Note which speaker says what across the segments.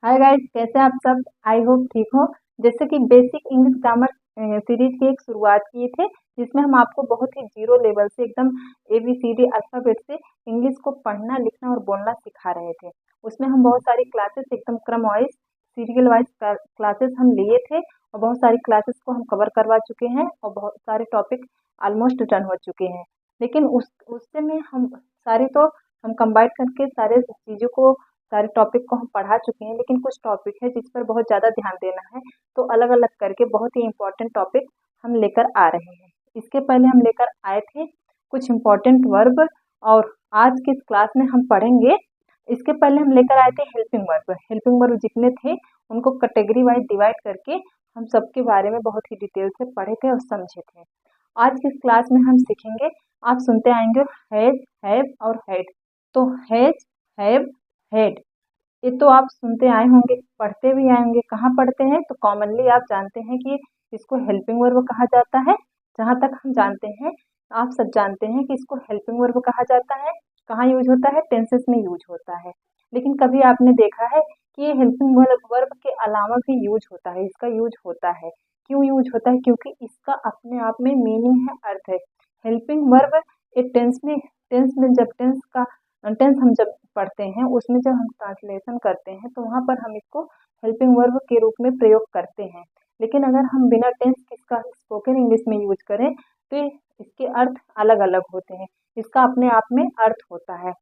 Speaker 1: Hi guys, कैसे हैं आप सब। आई होप ठीक हो। जैसे कि बेसिक इंग्लिश ग्रामर सीरीज की एक शुरुआत किए थे, जिसमें हम आपको बहुत ही जीरो लेवल से एकदम ABCD अल्फाबेट से इंग्लिश को पढ़ना लिखना और बोलना सिखा रहे थे। उसमें हम बहुत सारी क्लासेस एकदम क्रम वाइज सीरियल वाइज क्लासेस हम लिए थे और बहुत सारी क्लासेस को हम कवर करवा चुके हैं और बहुत सारे टॉपिक ऑलमोस्ट डन हो चुके हैं। लेकिन उससे में हम सारे तो हम कंबाइन करके सारे चीज़ों को सारे टॉपिक को हम पढ़ा चुके हैं, लेकिन कुछ टॉपिक है जिस पर बहुत ज़्यादा ध्यान देना है। तो अलग अलग करके बहुत ही इम्पोर्टेंट टॉपिक हम लेकर आ रहे हैं। इसके पहले हम लेकर आए थे कुछ इम्पोर्टेंट वर्ब, और आज की क्लास में हम पढ़ेंगे। इसके पहले हम लेकर आए थे हेल्पिंग वर्ब। हेल्पिंग वर्ब जितने थे उनको कैटेगरी वाइज डिवाइड करके हम सबके बारे में बहुत ही डिटेल से पढ़े थे और समझे थे। आज की क्लास में हम सीखेंगे, आप सुनते आएंगे हैज, हैव और हैड। तो हैज, हैव, हेड, ये तो आप सुनते आए होंगे, पढ़ते भी आए होंगे। कहाँ पढ़ते हैं तो कॉमनली आप जानते हैं कि इसको हेल्पिंग वर्ब कहा जाता है। जहाँ तक हम जानते हैं, आप सब जानते हैं कि इसको हेल्पिंग वर्ब कहा जाता है। कहाँ यूज होता है? टेंसेस में यूज होता है। लेकिन कभी आपने देखा है कि ये हेल्पिंग वर्ब के अलावा भी यूज होता है? इसका यूज होता है। क्यों यूज होता है? क्योंकि इसका अपने आप में मीनिंग है, अर्थ है। हेल्पिंग वर्ब एक टेंस में जब टेंस हम जब पढ़ते हैं, उसमें जब हम ट्रांसलेशन करते हैं तो वहाँ पर हम इसको हेल्पिंग वर्ब के रूप में प्रयोग करते हैं। लेकिन अगर हम बिना टेंस इसका स्पोकन इंग्लिश में यूज करें तो इसके अर्थ अलग अलग होते हैं। इसका अपने आप में अर्थ होता है।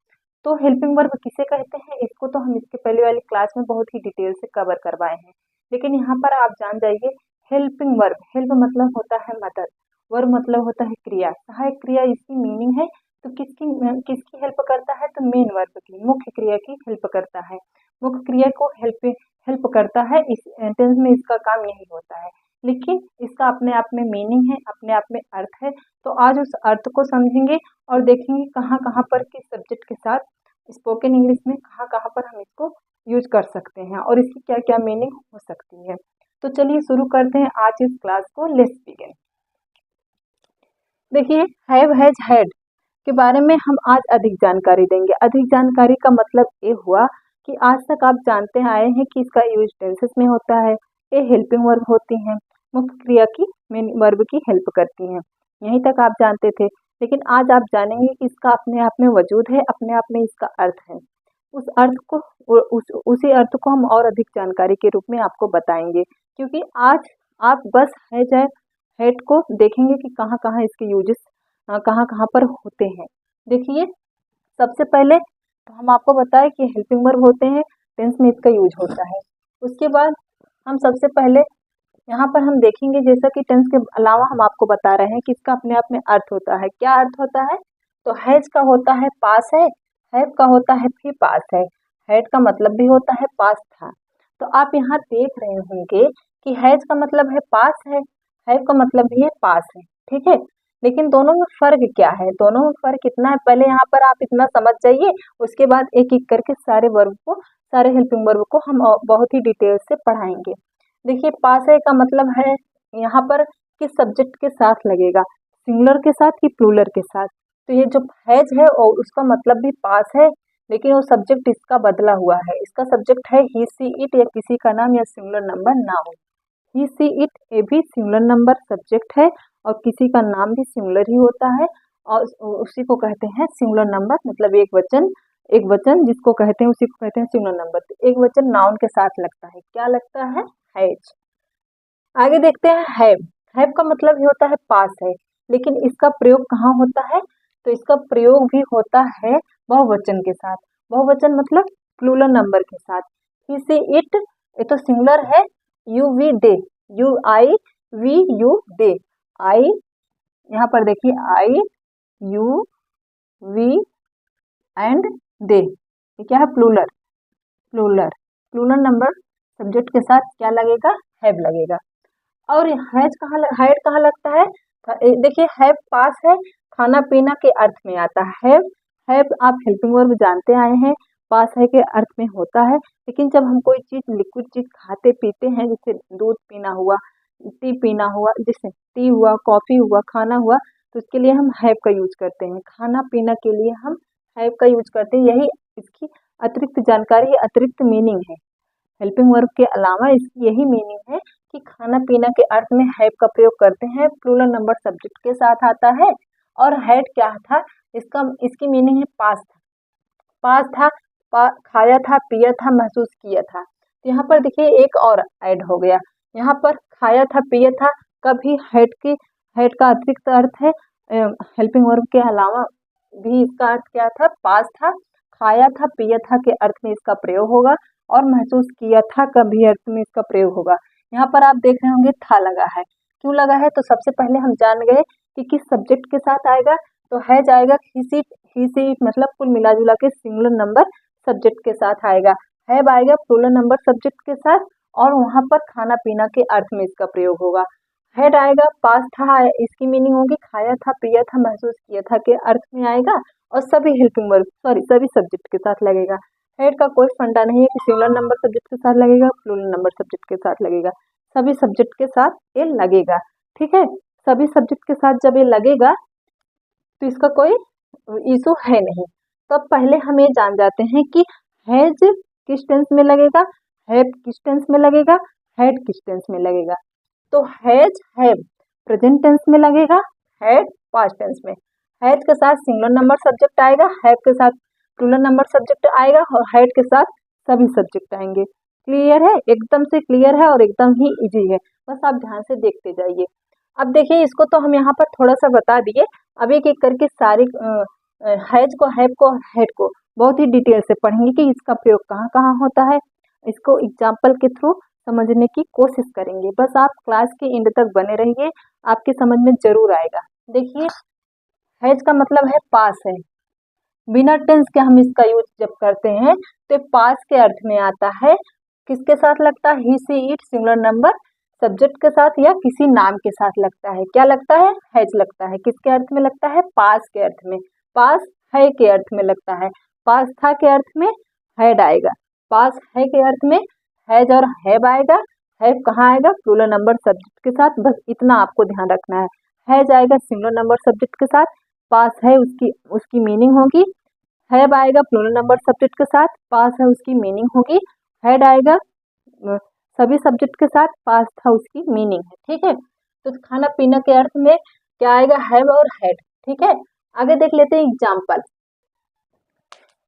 Speaker 1: तो हेल्पिंग वर्ब किसे कहते हैं, इसको तो हम इसके पहले वाली क्लास में बहुत ही डिटेल से कवर करवाए हैं। लेकिन यहाँ पर आप जान जाइए, हेल्पिंग वर्ब, हेल्प मतलब होता है मदद, वर्ब मतलब होता है क्रिया, सहायक क्रिया इसकी मीनिंग है। तो किसकी हेल्प करता है? तो मेन वर्ब की, मुख्य क्रिया की हेल्प करता है। मुख्य क्रिया को हेल्प हेल्प करता है। इस टेंस में इसका काम यही होता है। लेकिन इसका अपने आप में मीनिंग है, अपने आप में अर्थ है। तो आज उस अर्थ को समझेंगे और देखेंगे कहाँ कहाँ पर किस सब्जेक्ट के साथ स्पोकन इंग्लिश में कहाँ कहाँ पर हम इसको यूज कर सकते हैं और इसकी क्या क्या मीनिंग हो सकती है। तो चलिए शुरू करते हैं आज इस क्लास को। Let's begin. देखिए, हैव, हैज, हैड के बारे में हम आज अधिक जानकारी देंगे। अधिक जानकारी का मतलब ये हुआ कि आज तक आप जानते आए हैं कि इसका यूज टेंसेस में होता है, ये हेल्पिंग वर्ब होती हैं, मुख्य क्रिया की मेन वर्ब की हेल्प करती हैं। यहीं तक आप जानते थे। लेकिन आज आप जानेंगे कि इसका अपने आप में वजूद है, अपने आप में इसका अर्थ है। उस अर्थ को उसी अर्थ को हम और अधिक जानकारी के रूप में आपको बताएंगे, क्योंकि आज आप बस है जाए हेड को देखेंगे कि कहाँ कहाँ इसके यूजेस कहाँ कहाँ पर होते हैं। देखिए, सबसे पहले तो हम आपको बताएं कि हेल्पिंग वर्ब होते हैं, टेंस में इसका यूज होता है। उसके बाद हम सबसे पहले यहाँ पर हम देखेंगे, जैसा कि टेंस के अलावा हम आपको बता रहे हैं कि इसका अपने आप में अर्थ होता है। क्या अर्थ होता है? तो हैज का होता है पास है, हैव का होता है भी पास है, हैड का मतलब भी होता है पास था। तो आप यहाँ देख रहे होंगे कि हैज का मतलब है पास है, हैव का मतलब भी है पास है। ठीक है। लेकिन दोनों में फर्क क्या है? दोनों में फर्क इतना है, पहले यहाँ पर आप इतना समझ जाइए, उसके बाद एक एक करके सारे वर्ब को, सारे हेल्पिंग वर्ब को हम बहुत ही डिटेल से पढ़ाएंगे। देखिए, पास है का मतलब है यहाँ पर किस सब्जेक्ट के साथ लगेगा, सिंगुलर के साथ कि प्लूरल के साथ। तो ये जो हैज है और उसका मतलब भी पास है, लेकिन वो सब्जेक्ट इसका बदला हुआ है। इसका सब्जेक्ट है ही, सी, इट या किसी का नाम या सिंगुलर नंबर ना हो। ही, सी, इट ये भी सिंगुलर नंबर सब्जेक्ट है और किसी का नाम भी सिंगुलर ही होता है और उसी को कहते हैं सिंगुलर नंबर, मतलब एक वचन। एक वचन जिसको कहते हैं उसी को कहते हैं सिंगुलर नंबर। तो एक वचन नाउन के साथ लगता है, क्या लगता है? हैज। आगे देखते हैं हैव। हैव का मतलब ही होता है पास है, लेकिन इसका प्रयोग कहाँ होता है? तो इसका प्रयोग भी होता है बहुवचन के साथ। बहुवचन मतलब प्लूरल नंबर के साथ। ही, से, इट ये तो सिंगुलर है, you, we, they, you, I, we, you, they, I, यहाँ पर देखिए I, you, we and they, ये क्या है? Plural. Plural plural number subject के साथ क्या लगेगा? हैव लगेगा। और हैड कहाँ लगता है? देखिए, हैव पास है, खाना पीना के अर्थ में आता है। हैव आप हेल्पिंग वर्ब जानते आए हैं, पास है के अर्थ में होता है। लेकिन जब हम कोई चीज लिक्विड चीज खाते पीते हैं, जैसे दूध पीना हुआ, टी पीना हुआ, जैसे टी हुआ, कॉफी हुआ, खाना हुआ, तो उसके लिए हम हैव का यूज करते हैं। खाना पीना के लिए हम हैव का यूज करते हैं। यही इसकी अतिरिक्त जानकारी है, अतिरिक्त मीनिंग है। हेल्पिंग वर्ब के अलावा इसकी यही मीनिंग है कि खाना पीना के अर्थ में हैव का प्रयोग करते हैं, प्लूरल नंबर सब्जेक्ट के साथ आता है। और हैड क्या था, इसकी मीनिंग है पास्ट था, पास्ट था, खाया था, पिया था, महसूस किया था। तो यहाँ पर देखिए एक और ऐड हो गया, यहाँ पर खाया था, पिया था, कभी हैड का अतिरिक्त अर्थ है हेल्पिंग वर्ब के अलावा भी इसका अर्थ क्या था, पास्ट था, खाया था, पिया था के अर्थ में इसका प्रयोग होगा, और महसूस किया था कभी अर्थ में इसका प्रयोग होगा। यहाँ पर आप देख रहे होंगे था लगा है, क्यों लगा है, तो सबसे पहले हम जान गए कि किस सब्जेक्ट के साथ आएगा, तो है जाएगा ही सी इट मतलब कुल मिला जुला के सिंगुलर नंबर सब्जेक्ट के साथ आएगा, हैव आएगा प्लूरल नंबर सब्जेक्ट के साथ, और वहाँ पर खाना पीना के अर्थ में इसका प्रयोग होगा। हैड आएगा पास्ट था, इसकी मीनिंग होगी खाया था, पिया था, महसूस किया था के अर्थ में आएगा, और सभी हेल्पिंग वर्ब सभी सब्जेक्ट के साथ लगेगा। हैड का कोई फंडा नहीं है कि सिंगुलर नंबर सब्जेक्ट के साथ लगेगा, प्लूरल नंबर सब्जेक्ट के साथ लगेगा, सभी सब्जेक्ट के साथ ये लगेगा। ठीक है, सभी सब्जेक्ट के साथ जब ये लगेगा तो इसका कोई इशू है नहीं। तो अब पहले हम ये जान जाते हैं कि हैज किस टेंस में लगेगा, हैव किस टेंस में लगेगा, हैड किस टेंस में लगेगा। तो हैज हैव प्रेजेंट टेंस में लगेगा, हैड पास्ट टेंस में। हैज के साथ सिंगुलर नंबर सब्जेक्ट आएगा, हैव के साथ प्लूरल नंबर सब्जेक्ट आएगा, और हैड के साथ सभी सब्जेक्ट आएंगे। क्लियर है, एकदम से क्लियर है और एकदम ही इजी है, बस आप ध्यान से देखते जाइए। अब देखिए इसको तो हम यहाँ पर थोड़ा सा बता दिए, अब एक एक करके सारी हैज को, हैव को, हेड को बहुत ही डिटेल से पढ़ेंगे कि इसका प्रयोग कहाँ कहाँ होता है। इसको एग्जाम्पल के थ्रू समझने की कोशिश करेंगे, बस आप क्लास के एंड तक बने रहिए, आपके समझ में जरूर आएगा। देखिए हैज का मतलब है पास है, बिना टेंस के हम इसका यूज जब करते हैं तो पास के अर्थ में आता है, किसके साथ लगता है, he C it singular number subject के साथ या किसी नाम के साथ लगता है। क्या लगता है, हैज लगता है, किसके अर्थ में लगता है, पास के अर्थ में, पास है के अर्थ में लगता है, पास था के अर्थ में हैड आएगा, पास है के अर्थ में हैज और हैव आएगा, हैव कहाँ आएगा, प्लूरल नंबर सब्जेक्ट के साथ, बस इतना आपको ध्यान रखना है। हैज आएगा सिंगुलर नंबर सब्जेक्ट के साथ, पास है उसकी मीनिंग होगी, हैव आएगा प्लूरल नंबर सब्जेक्ट के साथ, पास है उसकी मीनिंग होगी, हैड आएगा सभी सब्जेक्ट के साथ, पास था उसकी मीनिंग है। ठीक है, तो खाना पीना के अर्थ में क्या आएगा, हैव और हैड। ठीक है, आगे देख लेते हैं एग्जाम्पल।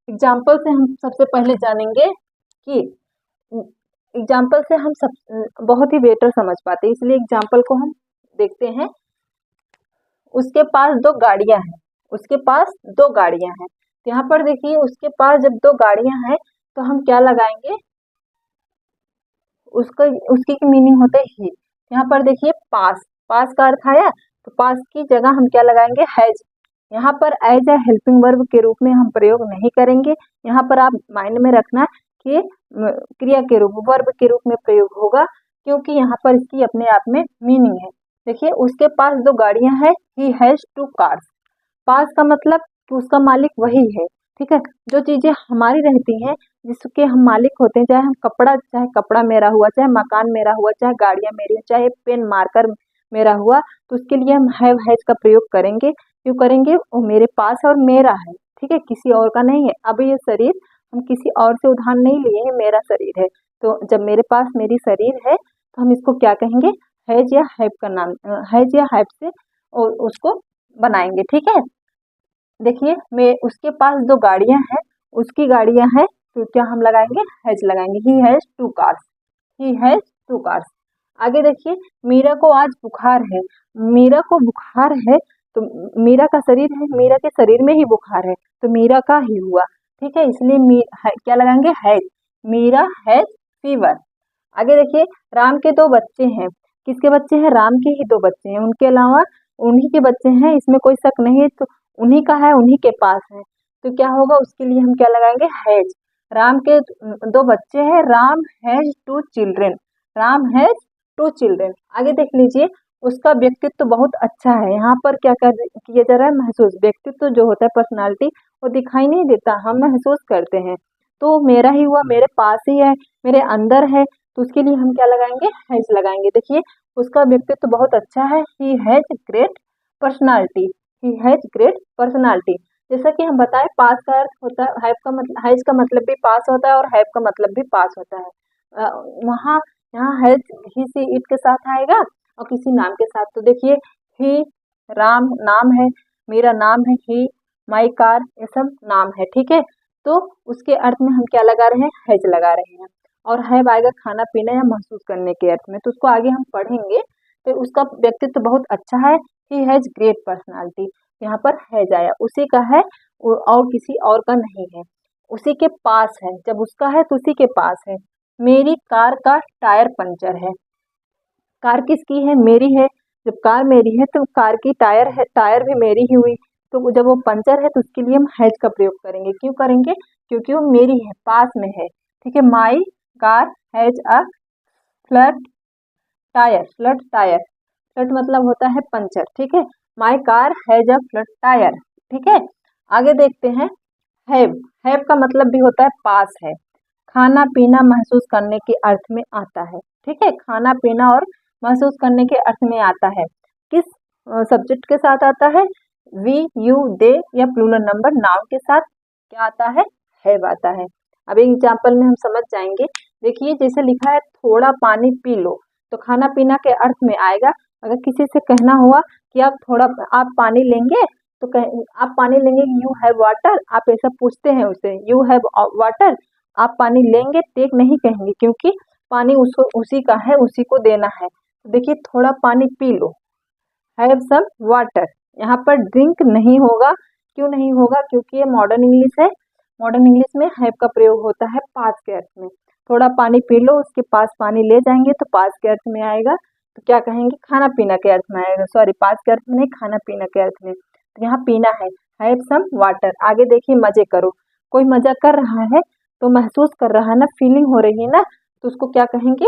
Speaker 1: एग्जाम्पल से हम सबसे पहले जानेंगे कि एग्जाम्पल से हम सब बहुत ही बेटर समझ पाते हैं, इसलिए एग्जाम्पल को हम देखते हैं। उसके पास दो गाड़ियां हैं, उसके पास दो गाड़ियां हैं, तो यहाँ पर देखिए उसके पास जब दो गाड़ियां हैं तो हम क्या लगाएंगे, उसकी मीनिंग होता है ही। यहाँ पर देखिए पास, पास का अर्थ आया, तो पास की जगह हम क्या लगाएंगे, हैज। यहाँ पर एज ए हेल्पिंग वर्ब के रूप में हम प्रयोग नहीं करेंगे, यहाँ पर आप माइंड में रखना कि क्रिया के रूप, वर्ब के रूप में प्रयोग होगा, क्योंकि यहाँ पर इसकी अपने आप में मीनिंग है। देखिए उसके पास दो गाड़ियां हैं, ही हैज टू कार्स। पास का मतलब कि उसका मालिक वही है। ठीक है, जो चीजें हमारी रहती हैं, जिसके हम मालिक होते हैं, चाहे कपड़ा मेरा हुआ, चाहे मकान मेरा हुआ, चाहे गाड़ियां मेरी, चाहे पेन मार्कर मेरा हुआ, तो उसके लिए हम हैव हैज का प्रयोग करेंगे। क्यों करेंगे, वो मेरे पास है और मेरा है। ठीक है, किसी और का नहीं है। अब ये शरीर हम किसी और से उधार नहीं लिए हैं, मेरा शरीर है, तो जब मेरे पास मेरी शरीर है तो हम इसको क्या कहेंगे, हैज या हैव का नाम, हैज या हैव से उसको बनाएंगे। ठीक है, देखिए मैं उसके पास दो गाड़ियां हैं, उसकी गाड़ियां हैं, तो क्या हम लगाएंगे, हैज लगाएंगे, he has two cars, he has two cars. आगे देखिए मीरा को आज बुखार है, मीरा को बुखार है, तो मीरा का शरीर है, मीरा के शरीर में ही बुखार है, तो मीरा का ही हुआ। ठीक है, इसलिए क्या लगाएंगे, हैज, मीरा हैज फीवर। आगे देखिए राम के दो बच्चे हैं, किसके बच्चे हैं, राम के ही दो बच्चे हैं, उनके अलावा उन्हीं के बच्चे हैं, इसमें कोई शक नहीं है, तो उन्हीं का है, उन्हीं के पास है, तो क्या होगा, उसके लिए हम क्या लगाएंगे, हैज। राम के दो बच्चे हैं, Ram has two children, Ram has two children. आगे देख लीजिए उसका व्यक्तित्व बहुत अच्छा है, यहाँ पर क्या किया जा रहा है, महसूस। व्यक्तित्व जो होता है, पर्सनालिटी, वो दिखाई नहीं देता, हम महसूस करते हैं, तो मेरा ही हुआ, मेरे पास ही है, मेरे अंदर है, तो उसके लिए हम क्या लगाएंगे, हैज लगाएंगे। देखिए उसका व्यक्तित्व बहुत अच्छा है, he has great personality, he has great personality. जैसा कि हम बताएं पास का अर्थ होता है, हैव का मतलब, हैज का मतलब भी पास होता है और हैव का मतलब भी पास होता है। वहाँ यहाँ हैज ही सी इट के साथ आएगा और किसी नाम के साथ। तो देखिए ही राम नाम है, मेरा नाम है, ही माई कार ये सब नाम है, ठीक है। तो उसके अर्थ में हम क्या लगा रहे हैं, हैज लगा रहे हैं। और हैव आएगा खाना पीना या महसूस करने के अर्थ में, तो उसको आगे हम पढ़ेंगे। तो उसका व्यक्तित्व बहुत अच्छा है, ही हैज ग्रेट पर्सनालिटी, यहाँ पर हैज आया, उसी का है और किसी और का नहीं है, उसी के पास है, जब उसका है तो उसी के पास है। मेरी कार का टायर पंचर है, कार किसकी है, मेरी है, जब कार मेरी है तो कार की टायर है, टायर भी मेरी ही हुई। तो जब वो पंचर है तो उसके लिए हम हैज का प्रयोग करेंगे, क्यों करेंगे, क्योंकि वो मेरी है, पास में है, ठीक है। My car has a flat tyre, flat tyre, flat मतलब होता है पंचर, ठीक है। My car has a flat tyre, ठीक है। आगे देखते हैं, हैव, हैव का मतलब भी होता है पास है, खाना पीना महसूस करने के अर्थ में आता है, ठीक है। खाना पीना और महसूस करने के अर्थ में आता है, किस सब्जेक्ट के साथ आता है, वी यू दे या प्लूरल नंबर नाउन के साथ क्या आता है, हैव आता है। अब एग्जाम्पल में हम समझ जाएंगे। देखिए जैसे लिखा है थोड़ा पानी पी लो, तो खाना पीना के अर्थ में आएगा। अगर किसी से कहना हुआ कि आप पानी लेंगे, तो आप पानी लेंगे, यू हैव वाटर, आप ऐसा पूछते हैं उसे, यू हैव वाटर, आप पानी लेंगे, टेक नहीं कहेंगे, क्योंकि पानी उसको उसी का है, उसी को देना है। तो देखिए थोड़ा पानी पी लो, हैव सम वाटर, यहाँ पर ड्रिंक नहीं होगा, क्यों नहीं होगा, क्योंकि ये मॉडर्न इंग्लिश है। मॉडर्न इंग्लिश में हैव का प्रयोग होता है पास के अर्थ में। थोड़ा पानी पी लो, उसके पास पानी ले जाएंगे तो पास के अर्थ में आएगा, तो क्या कहेंगे, खाना पीना के अर्थ में आएगा, सॉरी पास के अर्थ में नहीं, खाना पीना के अर्थ में। तो यहाँ पीना है, हैव सम वाटर। आगे देखिए मजे करो, कोई मजा कर रहा है तो महसूस कर रहा है ना, फीलिंग हो रही है ना, तो उसको क्या कहेंगे,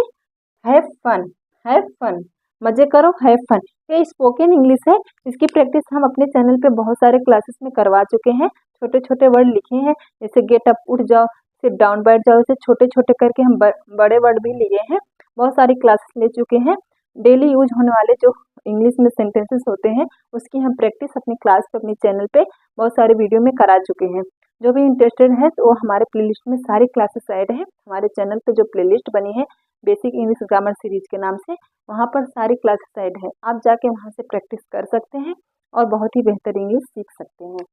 Speaker 1: हैव फन, हैव फन, मजे करो, हैव फन। ये स्पोकन इंग्लिश है, इसकी प्रैक्टिस हम अपने चैनल पे बहुत सारे क्लासेस में करवा चुके हैं। छोटे छोटे वर्ड लिखे हैं, जैसे गेट अप उठ जाओ, सिट डाउन बैठ जाओ, ऐसे छोटे छोटे करके हम बड़े वर्ड भी लिए हैं, बहुत सारी क्लासेस ले चुके हैं। डेली यूज होने वाले जो इंग्लिश में सेंटेंसेस होते हैं उसकी हम प्रैक्टिस अपनी क्लास पे, अपने चैनल पे बहुत सारे वीडियो में करा चुके हैं। जो भी इंटरेस्टेड है तो वो हमारे प्लेलिस्ट में सारी क्लासेस ऐड है, हमारे चैनल पे जो प्लेलिस्ट बनी है बेसिक इंग्लिश ग्रामर सीरीज के नाम से, वहाँ पर सारी क्लासेस ऐड है, आप जाके वहाँ से प्रैक्टिस कर सकते हैं और बहुत ही बेहतर इंग्लिश सीख सकते हैं।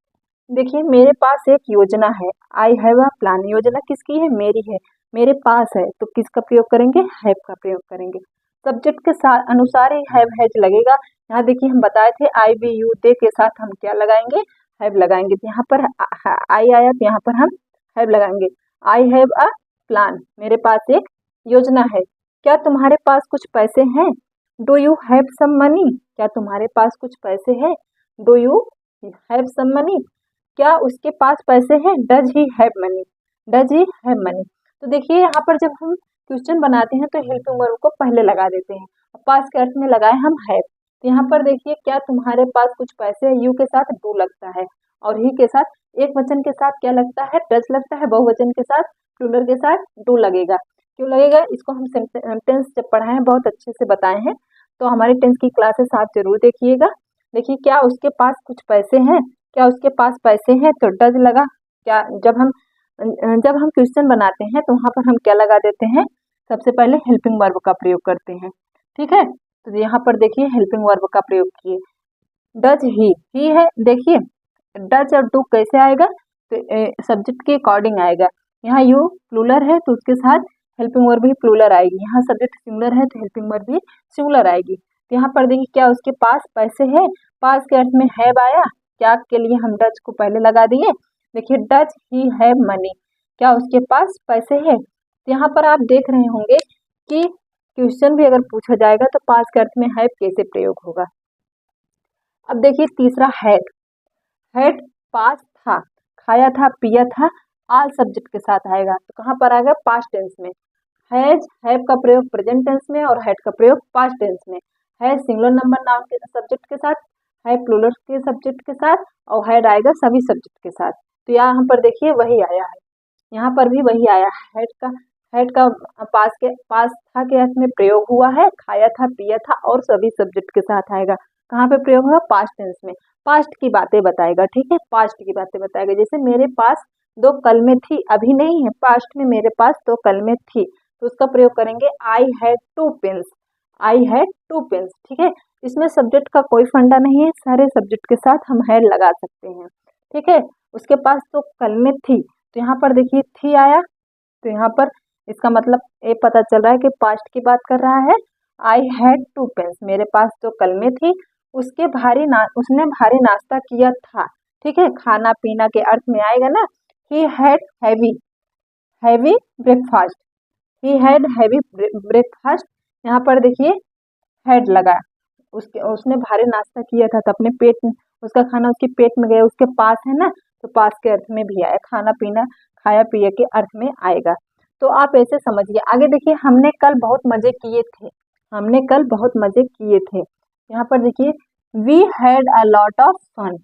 Speaker 1: देखिए मेरे पास एक योजना है, आई हैव अ प्लान, योजना किसकी है, मेरी है, मेरे पास है, तो किसका प्रयोग करेंगे, हैव का प्रयोग करेंगे। सब्जेक्ट के साथ अनुसार ही हैव हैज लगेगा। यहाँ देखिए हम बताए थे आई वी यू दे के साथ हम क्या लगाएंगे, हैव लगाएंगे। तो यहाँ पर आई आया तो यहाँ पर हम हैव लगाएंगे। आई हैव अ प्लान, मेरे पास एक योजना है। क्या तुम्हारे पास कुछ पैसे हैं, do you have some money, क्या तुम्हारे पास कुछ पैसे हैं, do you have some money, क्या उसके पास पैसे हैं, does he have money, does he have money. तो देखिए यहाँ पर जब हम क्वेश्चन बनाते हैं तो हेल्पिंग वर्ब को पहले लगा देते हैं, पास के अर्थ में लगाए हम हैव। तो यहाँ पर देखिए क्या तुम्हारे पास कुछ पैसे है, यू के साथ डू लगता है और ही के साथ एक वचन के साथ क्या लगता है, डज लगता है, बहुवचन के साथ प्लूरल के साथ डू लगेगा। क्यों लगेगा, इसको हम टेंस जब पढ़ाए हैं बहुत अच्छे से बताए हैं, तो हमारे टेंस की क्लासेस आप जरूर देखिएगा। देखिए क्या उसके पास कुछ पैसे हैं, क्या उसके पास पैसे हैं, तो डज लगा। क्या जब हम क्वेश्चन बनाते हैं तो वहाँ पर हम क्या लगा देते हैं, सबसे पहले हेल्पिंग वर्ब का प्रयोग करते हैं, ठीक है। तो यहाँ पर देखिए हेल्पिंग वर्ब का प्रयोग किए, डज ही है, देखिए डज और डू कैसे आएगा, तो सब्जेक्ट के अकॉर्डिंग आएगा। यहाँ यू प्लूरल है तो उसके साथ हेल्पिंग वर्ब भी प्लूरल आएगी, यहाँ सब्जेक्ट सिंगुलर है तो हेल्पिंग वर्ब भी सिंगुलर आएगी। तो यहाँ पर देखिए क्या उसके पास पैसे है, पास के अर्थ में हैव आया, क्या के लिए हम डज को पहले लगा दिए। देखिए डज ही हैव मनी, क्या उसके पास पैसे है। तो यहाँ पर आप देख रहे होंगे कि क्वेश्चन भी अगर पूछा जाएगा तो पास के अर्थ में हैव कैसे प्रयोग होगा। अब देखिए तीसरा हैड, हैड पास था, खाया था, पिया था, आल सब्जेक्ट के साथ आएगा, तो कहाँ पर आएगा, पास्ट टेंस में। हैज हैव का प्रयोग प्रेजेंट टेंस में और हैड का प्रयोग पास्ट टेंस में। हैज सिंगुलर नंबर नाउन के सब्जेक्ट के साथ, हैव प्लूरल के सब्जेक्ट के साथ और हैड आएगा सभी सब्जेक्ट के साथ। तो यहाँ पर देखिए वही आया है, यहाँ पर भी वही आया, हैड का पास था के अर्थ में प्रयोग हुआ है, खाया था, पिया था और सभी सब्जेक्ट के साथ आएगा। कहाँ पे प्रयोग हुआ, पास्ट टेंस में, पास्ट की बातें बताएगा, ठीक है, पास्ट की बातें बताएगा। जैसे मेरे पास 2 कलमें थी, अभी नहीं है, पास्ट में मेरे पास 2 कलमें थी, तो उसका प्रयोग करेंगे I had two pens, I had two pens. ठीक है, इसमें सब्जेक्ट का कोई फंडा नहीं है, सारे सब्जेक्ट के साथ हम हैड लगा सकते हैं। ठीक है, उसके पास तो कलमें थी, तो यहाँ पर देखिए थी आया, तो यहाँ पर इसका मतलब ये पता चल रहा है कि पास्ट की बात कर रहा है। आई हैड टू पेन्स, मेरे पास तो कलमें थी, उसने भारी नाश्ता किया था। ठीक है, खाना पीना के अर्थ में आएगा ना। He had heavy heavy breakfast, he had heavy breakfast. यहाँ पर देखिए हैड लगा, उसने भारी नाश्ता किया था, तो अपने पेट में उसका खाना उसके पेट में गया, उसके पास है ना, तो पास के अर्थ में भी आया, खाना पीना खाया पिया के अर्थ में आएगा। तो आप ऐसे समझिए। आगे देखिए, हमने कल बहुत मजे किए थे, हमने कल बहुत मजे किए थे। यहाँ पर देखिए we had a lot of fun,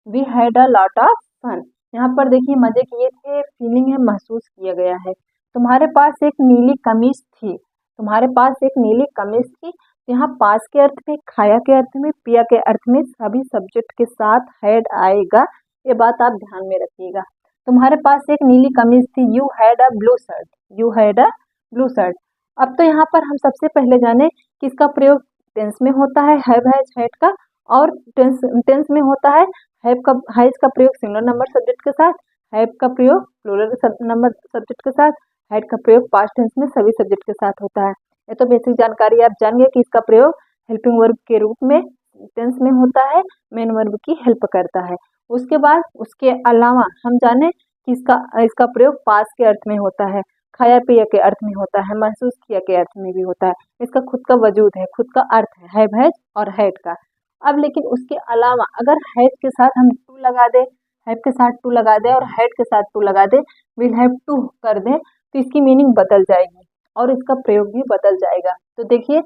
Speaker 1: we had a lot of fun. यहाँ पर देखिए मजे किए थे, फीलिंग है, महसूस किया गया है। तुम्हारे पास एक नीली कमीज थी, तुम्हारे पास एक नीली कमीज थी। यहाँ पास के अर्थ में, खाया के अर्थ में, पिया के अर्थ में सभी सब्जेक्ट के साथ हैड आएगा, ये बात आप ध्यान में रखिएगा। तुम्हारे पास एक नीली कमीज थी, you had a blue shirt, you had a blue shirt. अब तो यहाँ पर हम सबसे पहले जाने किसका प्रयोग टेंस में होता है, हैव हैज हैड का, और टेंस में होता है हैव का, हैज का प्रयोग सिंगुलर नंबर सब्जेक्ट के साथ, हैव का प्रयोग प्लूरल नंबर सब्जेक्ट के साथ, हैड का प्रयोग पास्ट टेंस में सभी सब्जेक्ट के साथ होता है। ये तो बेसिक जानकारी आप जान गए कि इसका प्रयोग हेल्पिंग वर्ब के रूप में टेंस में होता है, मेन वर्ब की हेल्प करता है। उसके बाद उसके अलावा हम जाने कि इसका प्रयोग पास के अर्थ में होता है, खाया पिया के अर्थ में होता है, महसूस किया के अर्थ में भी होता है। इसका खुद का वजूद है, खुद का अर्थ है हैव हैज और हैड का। अब लेकिन उसके अलावा अगर हैव के साथ हम टू लगा दे, हैव के साथ टू लगा दे और हैड के साथ टू लगा दे, विल हैव टू कर दे, तो इसकी मीनिंग बदल जाएगी और इसका प्रयोग भी बदल जाएगा। तो देखिए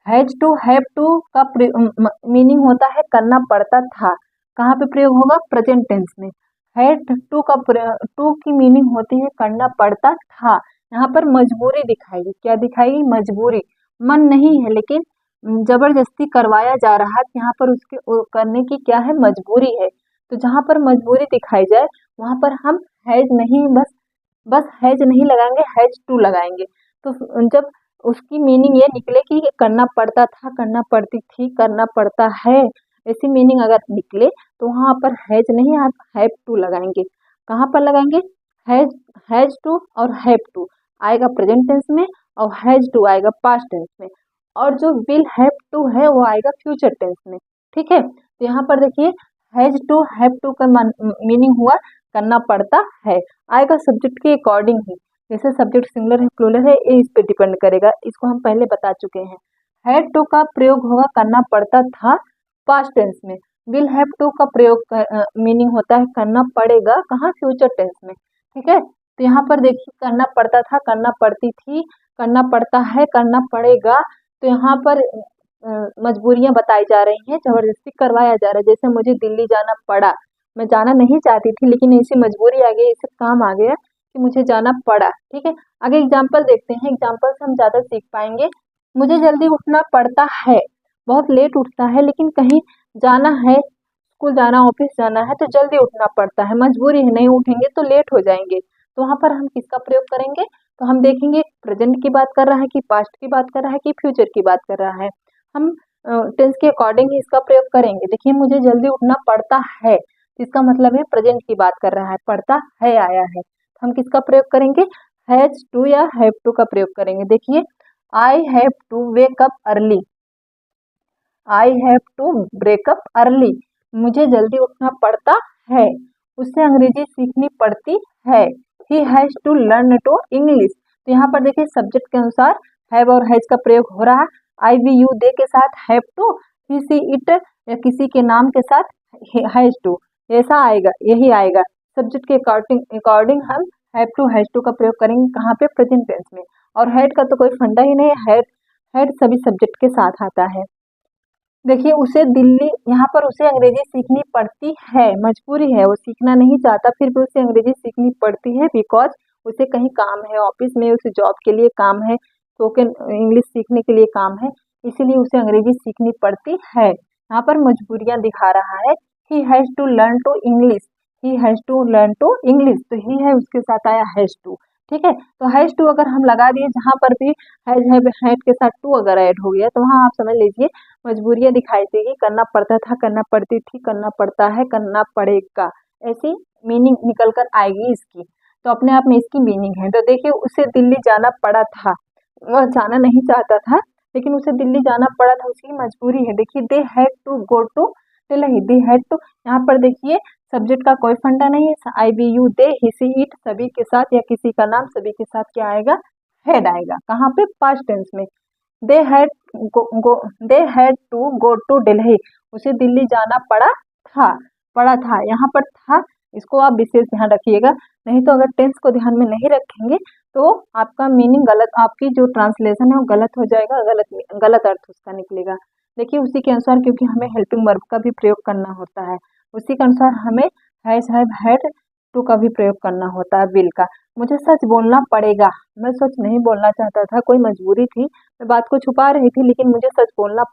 Speaker 1: हैज टू, हैव टू का मीनिंग होता है करना पड़ता था, कहाँ पे प्रयोग होगा, प्रेजेंट टेंस में। हैड टू का टू की मीनिंग होती है करना पड़ता था, यहाँ पर मजबूरी दिखाएगी, क्या दिखाएगी, मजबूरी। मन नहीं है लेकिन जबरदस्ती करवाया जा रहा है, यहाँ पर उसके करने की क्या है, मजबूरी है। तो जहाँ पर मजबूरी दिखाई जाए वहाँ पर हम हैज नहीं, बस हैज नहीं लगाएंगे, हैज टू लगाएंगे। तो जब उसकी मीनिंग ये निकले कि करना पड़ता था, करना पड़ती थी, करना पड़ता है, ऐसी मीनिंग अगर निकले तो वहाँ पर हैज नहीं, आप हैव टू लगाएंगे। कहाँ पर लगाएंगे, हैज टू और हैव टू आएगा प्रेजेंट टेंस में और हैज टू आएगा पास्ट टेंस में, और जो विल हैव टू है वो आएगा फ्यूचर टेंस में। ठीक है, तो यहाँ पर देखिए हैज टू, हैव टू का मीनिंग हुआ करना पड़ता है, आएगा सब्जेक्ट के अकॉर्डिंग ही, जैसे सब्जेक्ट सिंगुलर है प्लूरल है ये इस पे डिपेंड करेगा, इसको हम पहले बता चुके हैं। हैड टू का प्रयोग होगा करना पड़ता था पास्ट टेंस में, विल हैव टू का प्रयोग मीनिंग होता है करना पड़ेगा, कहाँ, फ्यूचर टेंस में। ठीक है, तो यहाँ पर देखिए करना पड़ता था, करना पड़ती थी, करना पड़ता है, करना पड़ेगा। तो यहाँ पर मजबूरियां बताई जा रही हैं, जबरदस्ती करवाया जा रहा है। जैसे मुझे दिल्ली जाना पड़ा, मैं जाना नहीं चाहती थी लेकिन ऐसी मजबूरी आ गई, ऐसे काम आ गया कि मुझे जाना पड़ा। ठीक है, आगे एग्जाम्पल देखते हैं, एग्जाम्पल से हम ज़्यादा सीख पाएंगे। मुझे जल्दी उठना पड़ता है, बहुत लेट उठता है लेकिन कहीं जाना है, स्कूल जाना, ऑफिस जाना है तो जल्दी उठना पड़ता है, मजबूरी है, नहीं उठेंगे तो लेट हो जाएंगे। तो वहाँ पर हम किसका प्रयोग करेंगे, तो हम देखेंगे प्रेजेंट की बात कर रहा है कि पास्ट की बात कर रहा है कि फ्यूचर की बात कर रहा है। हम टेंस के अकॉर्डिंग ही इसका प्रयोग करेंगे। देखिए मुझे जल्दी उठना पड़ता है, इसका मतलब है प्रेजेंट की बात कर रहा है, पड़ता है आया है, हम किसका प्रयोग करेंगे, हैज टू या हैव टू का प्रयोग करेंगे। देखिए I have to wake up early, I have to breakup early, मुझे जल्दी उठना पड़ता है, उससे अंग्रेजी सीखनी पड़ती है। He has to learn to English, तो यहाँ पर देखिए सब्जेक्ट के अनुसार हैव और हैज का प्रयोग हो रहा है। आई वी यू दे के साथ have to, he C it या किसी के नाम के साथ हैज टू, ऐसा आएगा, यही आएगा। सब्जेक्ट के अकॉर्डिंग हम हैव टू हैज टू का प्रयोग करेंगे, कहाँ पे, प्रेजेंट टेंस में। और हैड का तो कोई फंडा ही नहीं है, हैड सभी सब्जेक्ट के साथ आता है। देखिए उसे दिल्ली, यहाँ पर उसे अंग्रेजी सीखनी पड़ती है, मजबूरी है, वो सीखना नहीं चाहता फिर भी उसे अंग्रेजी सीखनी पड़ती है, बिकॉज उसे कहीं काम है, ऑफिस में उसे जॉब के लिए काम है, स्पोकन इंग्लिश सीखने के लिए काम है, इसीलिए उसे अंग्रेजी सीखनी पड़ती है। यहाँ पर मजबूरियां दिखा रहा है। He has to learn to English, he has to learn to English, तो ही है उसके साथ आया हैज टू। ठीक है। तो हैज टू अगर हम लगा दिए, जहाँ पर भी हैड के साथ टू अगर ऐड हो गया तो वहाँ आप समझ लीजिए मजबूरियाँ दिखाई देगी, करना पड़ता था, करना पड़ती थी, करना पड़ता है, करना पड़ेगा, ऐसी मीनिंग निकल कर आएगी इसकी। तो अपने आप में इसकी मीनिंग है। तो देखिए उसे दिल्ली जाना पड़ा था, वह जाना नहीं चाहता था लेकिन उसे दिल्ली जाना पड़ा था, उसकी मजबूरी है। देखिए they had to go to Delhi, they had to, यहाँ पर देखिए सब्जेक्ट का कोई फंडा नहीं है। I we you they he C it सभी के साथ या किसी का नाम सभी के साथ क्या आएगा, हैड आएगा। कहाँ पे, पास्ट टेंस में। They had they had to go to Delhi, उसे दिल्ली जाना पड़ा था, यहाँ पर था, इसको आप विशेष ध्यान रखिएगा। नहीं तो अगर टेंस को ध्यान में नहीं रखेंगे तो आपका मीनिंग गलत, आपकी जो ट्रांसलेशन है वो गलत हो जाएगा, गलत अर्थ उसका निकलेगा। देखिए उसी के अनुसार, क्योंकि हमें हेल्पिंग वर्ब का भी प्रयोग करना होता है, उसी के अनुसार हमें हैज हैव हैड टू का भी प्रयोग करना होता है, विल का। मुझे सच बोलना पड़ेगा, मैं सच नहीं बोलना चाहता था, कोई मजबूरी थी, मैं बात को छुपा रही थी, लेकिन मुझे सच बोलना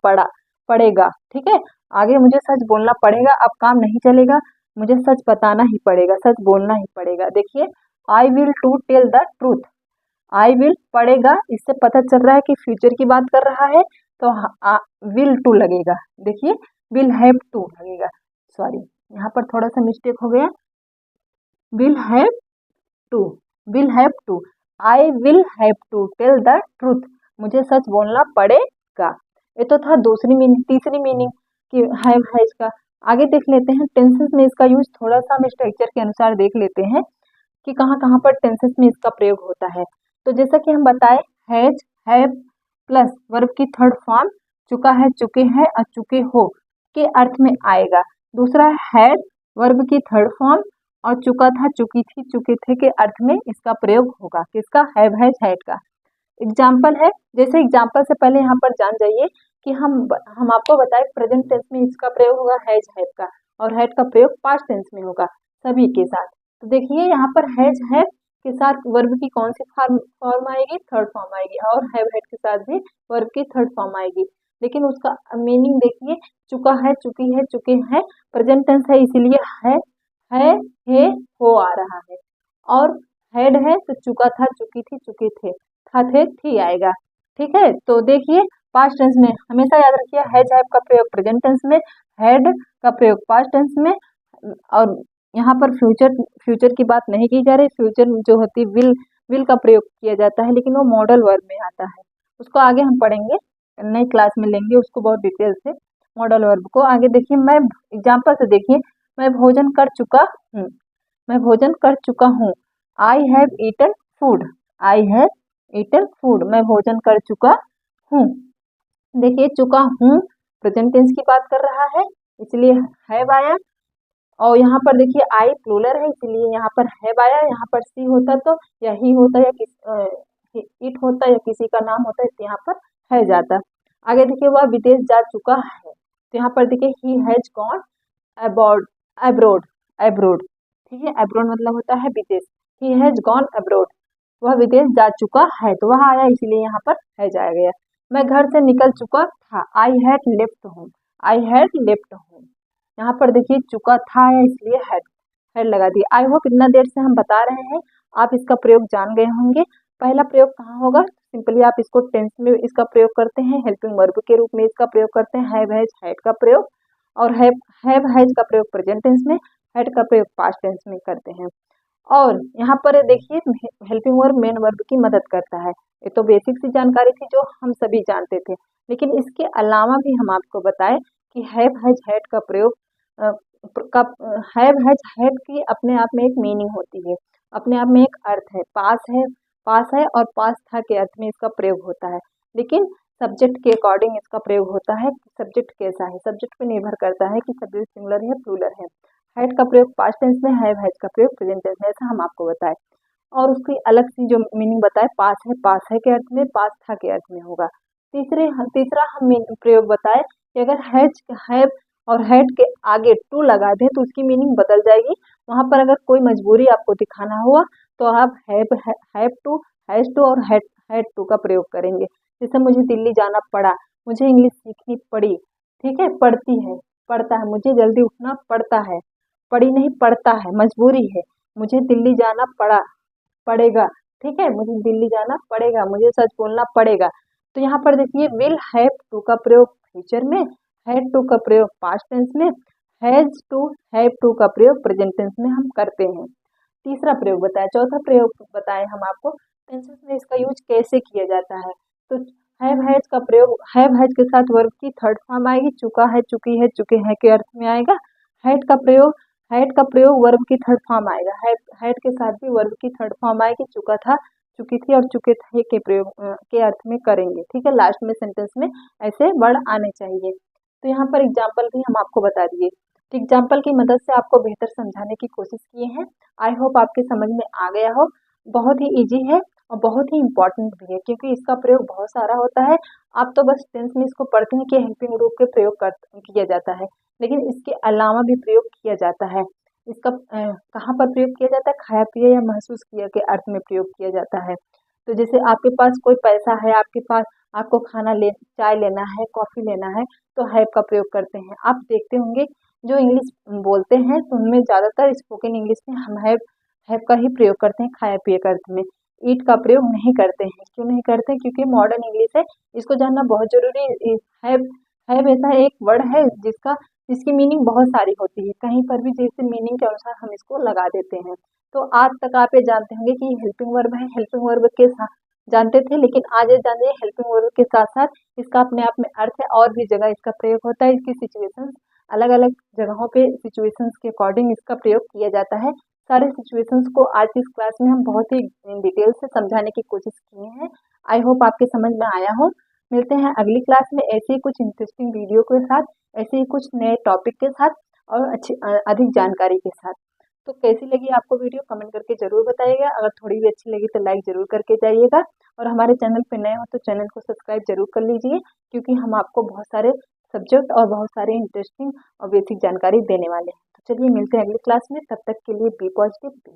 Speaker 1: पड़ेगा। ठीक है, आगे मुझे सच बोलना पड़ेगा, अब काम नहीं चलेगा, मुझे सच बताना ही पड़ेगा, सच बोलना ही पड़ेगा। देखिए I will to tell the truth, I will पड़ेगा, इससे पता चल रहा है कि फ्यूचर की बात कर रहा है, तो विल टू लगेगा। देखिए विल हैव टू लगेगा, सॉरी यहाँ पर थोड़ा सा मिस्टेक हो गया, will have to, will have to, I will have to tell the truth, मुझे सच बोलना पड़ेगा। ये तो था दूसरी मीनिंग। तीसरी मीनिंग कि हैव है इसका, आगे देख लेते हैं। टेंसेस में इसका यूज थोड़ा सा हम स्ट्रक्चर के अनुसार देख लेते हैं कि कहाँ कहाँ पर टेंसेस में इसका प्रयोग होता है। तो जैसा कि हम बताए, हैज हैव प्लस वर्ब की थर्ड फॉर्म चुका है, चुके हैं और चुके हो के अर्थ में आएगा। दूसरा हैड वर्ब की थर्ड फॉर्म और चुका था, चुकी थी, चुके थे के अर्थ में इसका प्रयोग होगा। किसका, हैव हैज हैड का। एग्जाम्पल है, जैसे एग्जाम्पल से पहले यहाँ पर जान जाइए कि हम आपको बताए प्रेजेंट टेंस में इसका प्रयोग होगा हैज हैव का, और हैड का प्रयोग पास्ट टेंस में होगा सभी के साथ। तो देखिए यहाँ पर हैज हैव के साथ वर्ब की कौन सी फॉर्म आएगी, थर्ड फॉर्म आएगी, और हैव हैड के साथ भी वर्ब की थर्ड फॉर्म आएगी। लेकिन उसका मीनिंग देखिए, चुका है, चुकी है, चुके हैं, प्रेजेंट टेंस है इसीलिए है हे हो आ रहा है, और हैड है तो चुका था, चुकी थी, चुके थे, था थे थी आएगा। ठीक है, तो देखिए पास्ट टेंस में हमेशा याद रखिए हैज हैव का प्रयोग प्रेजेंट टेंस में, हैड का प्रयोग पास्ट टेंस में, और यहाँ पर फ्यूचर की बात नहीं की जा रही। फ्यूचर जो होती विल का प्रयोग किया जाता है, लेकिन वो मॉडल वर्ब में आता है, उसको आगे हम पढ़ेंगे, नई क्लास में लेंगे उसको बहुत डिटेल से, मॉडल वर्ब को। आगे देखिए, मैं एग्जाम्पल से देखिए, मैं भोजन कर चुका हूँ, मैं भोजन कर चुका हूँ, I have eaten food, I have eaten food, मैं भोजन कर चुका हूँ। देखिए चुका हूँ प्रेजेंट टेंस की बात कर रहा है इसलिए हैव आया, और यहाँ पर देखिए आई प्लूरल है इसलिए यहाँ पर हैव आया। यहाँ पर सी होता तो या ही होता या इट होता या किसी का नाम होता तो यहाँ पर है जाता। आगे देखिए वह विदेश जा चुका है, तो यहाँ पर देखिए he has gone abroad, abroad, ठीक है, अब्रोड मतलब होता है विदेश, ही हैज गॉन अब्रोड, वह विदेश जा चुका है, तो वह आया इसलिए यहाँ पर है जाया गया। मैं घर से निकल चुका था, I had left home, I had left home, यहाँ पर देखिए चुका था है इसलिए हैड लगा दिया। आई होप इतना देर से हम बता रहे हैं आप इसका प्रयोग जान गए होंगे। पहला प्रयोग कहाँ होगा, सिंपली आप इसको टेंस में इसका प्रयोग करते हैं, हेल्पिंग वर्ब के रूप में इसका प्रयोग करते हैं, हैव हैज हैड का प्रयोग, और हैव हैज का प्रयोग प्रेजेंट टेंस में, हैड का प्रयोग पास्ट टेंस में करते हैं। और यहाँ पर देखिए हेल्पिंग वर्ब मेन वर्ब की मदद करता है। ये तो बेसिक सी जानकारी थी जो हम सभी जानते थे, लेकिन इसके अलावा भी हम आपको बताएं कि हैव हैज हैड का प्रयोग हैव हैज हैड की अपने आप में एक मीनिंग होती है, अपने आप में एक अर्थ है, पास है और पास था के अर्थ में इसका प्रयोग होता है, लेकिन सब्जेक्ट के अकॉर्डिंग इसका प्रयोग होता है। सब्जेक्ट कैसा है, सब्जेक्ट पे निर्भर करता है कि सब्जेक्ट सिंगुलर है प्लूरल है। हैड का प्रयोग पास्ट टेंस में, हैव हैज का प्रयोग प्रेजेंट टेंस में, ऐसा हम आपको बताए। और उसकी अलग सी जो मीनिंग बताए, पास है के अर्थ में, पास था के अर्थ में होगा। तीसरा हम प्रयोग बताए कि अगर हैव और हैड के आगे टू लगा दें तो उसकी मीनिंग बदल जाएगी। वहाँ पर अगर कोई मजबूरी आपको दिखाना हुआ तो आप हैव टू, हैज टू और हैड टू का प्रयोग करेंगे। जैसे मुझे दिल्ली जाना पड़ा, मुझे इंग्लिश सीखनी पड़ी, ठीक है, पड़ती है, पड़ता है, मुझे जल्दी उठना पड़ता है, पड़ी नहीं पड़ता है, मजबूरी है, मुझे दिल्ली जाना पड़ेगा, ठीक है, मुझे दिल्ली जाना पड़ेगा, मुझे सच बोलना पड़ेगा। तो यहाँ पर देखिए विल हैव टू का प्रयोग फ्यूचर में, हैड टू का प्रयोग पास्ट टेंस में, हैज टू हैव टू का प्रयोग प्रेजेंट टेंस में हम करते हैं। तीसरा प्रयोग बताया, चौथा प्रयोग बताए हम आपको टेंसेस में इसका यूज कैसे किया जाता है। तो हैव हैज का प्रयोग, हैव हैज के साथ वर्ब की थर्ड फॉर्म आएगी, चुका है, चुकी है, चुके हैं के अर्थ में आएगा। हैड का प्रयोग, हैड का प्रयोग वर्ब की थर्ड फॉर्म आएगा, हैड के साथ भी वर्ब की थर्ड फॉर्म आएगी, चुका था, चुकी थी और चुके थे के प्रयोग के अर्थ में करेंगे। ठीक है, लास्ट में सेंटेंस में ऐसे वर्ड आने चाहिए। तो यहाँ पर एग्जाम्पल भी हम आपको बता दिए। तो एग्जाम्पल की मदद से आपको बेहतर समझाने की कोशिश किए हैं। आई होप आपके समझ में आ गया हो। बहुत ही इजी है और बहुत ही इम्पोर्टेंट भी है, क्योंकि इसका प्रयोग बहुत सारा होता है। आप तो बस टेंस में इसको पढ़ते हैं कि हेल्पिंग ग्रुप के प्रयोग किया जाता है, लेकिन इसके अलावा भी प्रयोग किया जाता है। इसका कहाँ पर प्रयोग किया जाता है? खाया पिया या महसूस किया के अर्थ में प्रयोग किया जाता है। तो जैसे आपके पास कोई पैसा है, आपके पास आपको चाय लेना है, कॉफ़ी लेना है, तो हैव का प्रयोग करते हैं। आप देखते होंगे जो इंग्लिश बोलते हैं तो उनमें ज़्यादातर स्पोकन इंग्लिश में हम हैव का ही प्रयोग करते हैं खाया पिया के अर्थ में। ईट का प्रयोग नहीं करते हैं। क्यों नहीं करते हैं? क्योंकि मॉडर्न इंग्लिश है, इसको जानना बहुत जरूरी है। हैव ऐसा एक वर्ड है जिसकी मीनिंग बहुत सारी होती है, कहीं पर भी जैसे मीनिंग के अनुसार हम इसको लगा देते हैं। तो आज तक आप ये जानते होंगे कि हेल्पिंग वर्ब है, हेल्पिंग वर्ब के साथ जानते थे, लेकिन आज ये जानिए हेल्पिंग वर्ब के साथ साथ इसका अपने आप में अर्थ है, और भी जगह इसका प्रयोग होता है। इसकी सिचुएशंस अलग अलग जगहों पे सिचुएशंस के अकॉर्डिंग इसका प्रयोग किया जाता है। सारे सिचुएशंस को आज की इस क्लास में हम बहुत ही डिटेल से समझाने की कोशिश किए हैं। आई होप आपके समझ में आया हो। मिलते हैं अगली क्लास में ऐसे ही कुछ इंटरेस्टिंग वीडियो के साथ, ऐसे ही कुछ नए टॉपिक के साथ और अधिक जानकारी के साथ। तो कैसी लगी आपको वीडियो कमेंट करके ज़रूर बताइएगा। अगर थोड़ी भी अच्छी लगी तो लाइक ज़रूर करके जाइएगा, और हमारे चैनल पे नए हो तो चैनल को सब्सक्राइब जरूर कर लीजिए, क्योंकि हम आपको बहुत सारे सब्जेक्ट और बहुत सारे इंटरेस्टिंग और बेसिक जानकारी देने वाले हैं। तो चलिए मिलते हैं अगली क्लास में, तब तक के लिए बी पॉजिटिव, बी